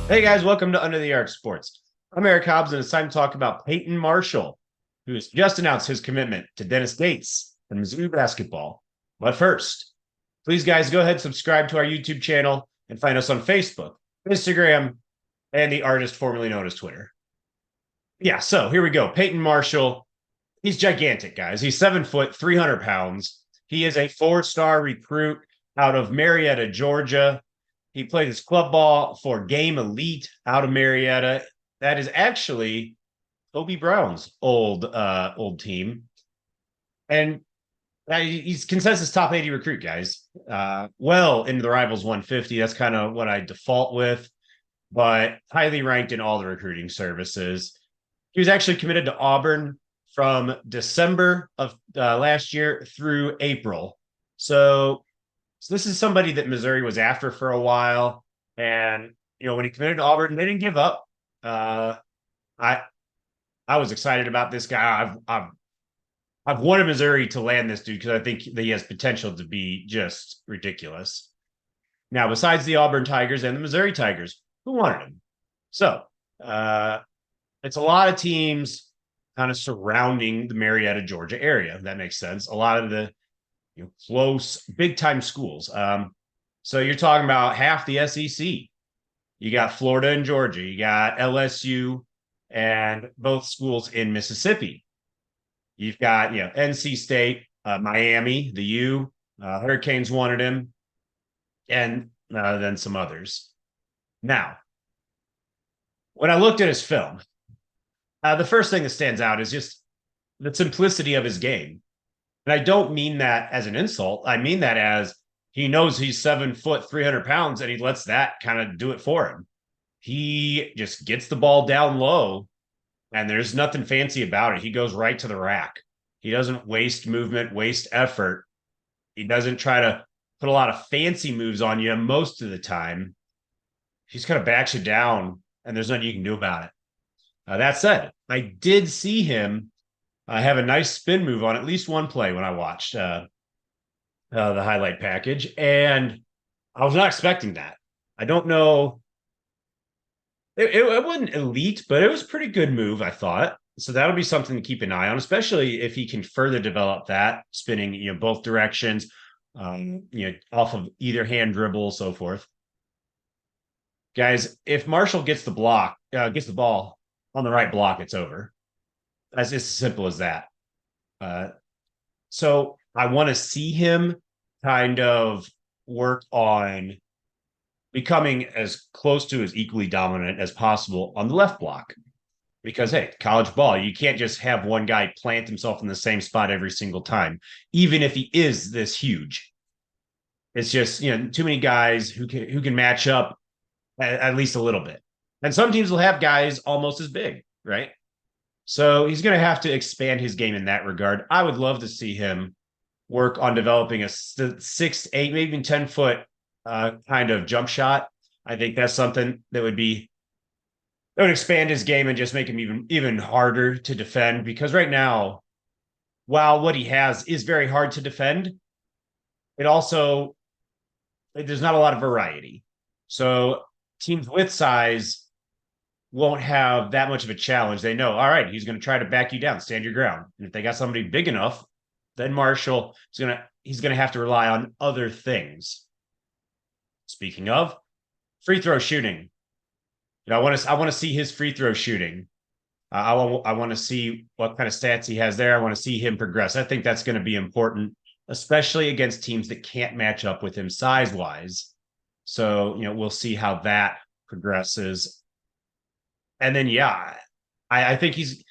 Hey guys, welcome to Under the Arc Sports. I'm Eric Hobbs, and it's time to talk about Peyton Marshall, who has just announced his commitment to Dennis Gates and Mizzou basketball. But first, please, guys, go ahead and subscribe to our YouTube channel and find us on Facebook, Instagram, and the artist formerly known as Twitter. Yeah, so here we go. Peyton Marshall, he's gigantic, guys. He's 7 foot, 300 pounds. He is a 4-star recruit out of Marietta, Georgia. He played his club ball for Game Elite out of Marietta. That is actually Kobe Brown's old team. And he's consensus top 80 recruit, guys. Well into the Rivals 150. That's kind of what I default with, but highly ranked in all the recruiting services. He was actually committed to Auburn from December of last year through April. So this is somebody that Missouri was after for a while. And, when he committed to Auburn, they didn't give up. I was excited about this guy. I've wanted Missouri to land this dude because I think that he has potential to be just ridiculous. Now, besides the Auburn Tigers and the Missouri Tigers, who wanted him? So it's a lot of teams kind of surrounding the Marietta, Georgia area. If that makes sense. A lot of the close, big time schools. So you're talking about half the SEC. You got Florida and Georgia. You got LSU and both schools in Mississippi. You've got NC State, Miami, the U. Hurricanes wanted him, and then some others. Now, when I looked at his film, the first thing that stands out is just the simplicity of his game. And I don't mean that as an insult. I mean that as he knows he's 7 foot, 300 pounds, and he lets that kind of do it for him. He just gets the ball down low, and there's nothing fancy about it. He goes right to the rack. He doesn't waste movement, waste effort. He doesn't try to put a lot of fancy moves on you most of the time. He's kind of backs you down, and there's nothing you can do about it. That said, I did see him have a nice spin move on at least one play when I watched the highlight package, and I was not expecting that. I don't know. It wasn't elite, but it was a pretty good move, I thought. So that'll be something to keep an eye on, especially if he can further develop that spinning, both directions, off of either hand dribble, so forth. Guys, if Marshall gets the ball on the right block, it's over. That's just as simple as that. So I want to see him kind of work on becoming as close to as equally dominant as possible on the left block. Because, hey, college ball, you can't just have one guy plant himself in the same spot every single time, even if he is this huge. It's just, too many guys who can match up at least a little bit. And some teams will have guys almost as big, right? So he's going to have to expand his game in that regard. I would love to see him work on developing a 6, 8, maybe even 10 foot kind of jump shot. I think that's something that would expand his game and just make him even harder to defend. Because right now, while what he has is very hard to defend, there's not a lot of variety. So teams with size won't have that much of a challenge. They know, all right, he's going to try to back you down, stand your ground. And if they got somebody big enough, then Marshall he's going to have to rely on other things. Speaking of free throw shooting, I want to see his free throw shooting. I want to see what kind of stats he has there. I want to see him progress. I think that's going to be important, especially against teams that can't match up with him size wise. So we'll see how that progresses. And then, I think he's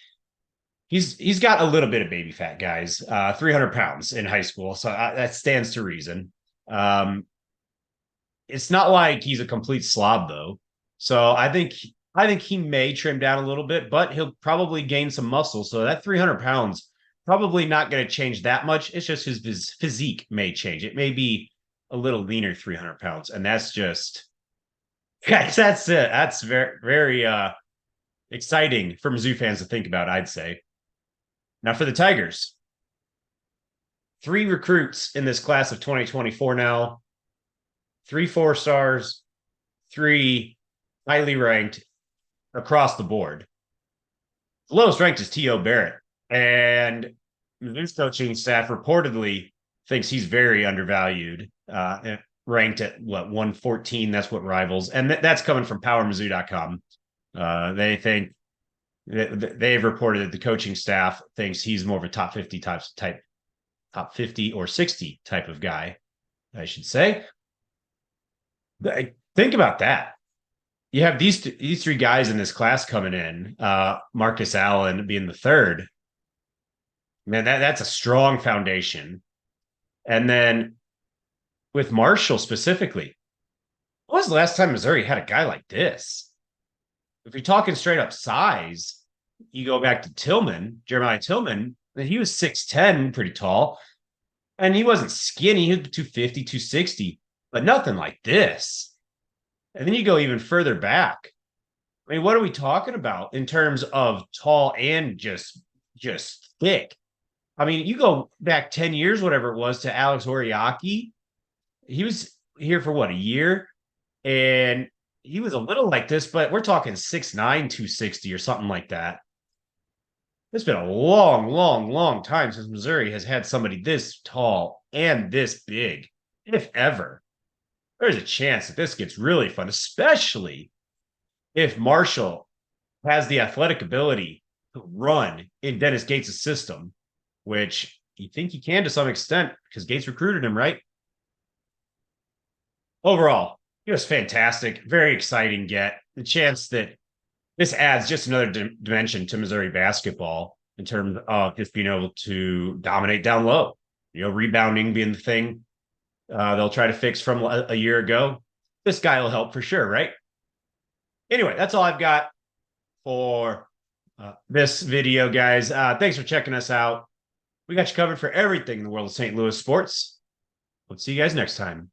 got a little bit of baby fat, guys. 300 pounds in high school, so that stands to reason. It's not like he's a complete slob, though. So I think he may trim down a little bit, but he'll probably gain some muscle. So that 300 pounds probably not going to change that much. It's just his physique may change. It may be a little leaner 300 pounds, and that's just, guys, that's it. That's very, very exciting for Mizzou fans to think about, I'd say. Now for the Tigers, 3 recruits in this class of 2024 now, 3 4-stars, 3 highly ranked across the board. The lowest ranked is T.O. Barrett. And Mizzou's coaching staff reportedly thinks he's very undervalued, ranked at what, 114. That's what Rivals. And that's coming from powermizzou.com. They think they've reported that the coaching staff thinks he's more of a top 50 type, top 50 or 60 type of guy, I should say. Think about that. You have these three guys in this class coming in, Marcus Allen being the third. Man, that's a strong foundation. And then with Marshall specifically, when was the last time Missouri had a guy like this? If you're talking straight up size, you go back to Tillman, Jeremiah Tillman, and he was 6'10", pretty tall. And he wasn't skinny. He was 250, 260, but nothing like this. And then you go even further back. I mean, what are we talking about in terms of tall and just thick? I mean, you go back 10 years, whatever it was, to Alex Oriaki. He was here for what, a year? And he was a little like this, but we're talking 6'9", 260 or something like that. It's been a long, long, long time since Missouri has had somebody this tall and this big, if ever. There's a chance that this gets really fun, especially if Marshall has the athletic ability to run in Dennis Gates' system, which you think he can to some extent because Gates recruited him, right? Overall, it was fantastic. Very exciting get. The chance that this adds just another dimension to Missouri basketball in terms of just being able to dominate down low. You know, rebounding being the thing they'll try to fix from a year ago. This guy will help for sure, right? Anyway, that's all I've got for this video, guys. Thanks for checking us out. We got you covered for everything in the world of St. Louis sports. We'll see you guys next time.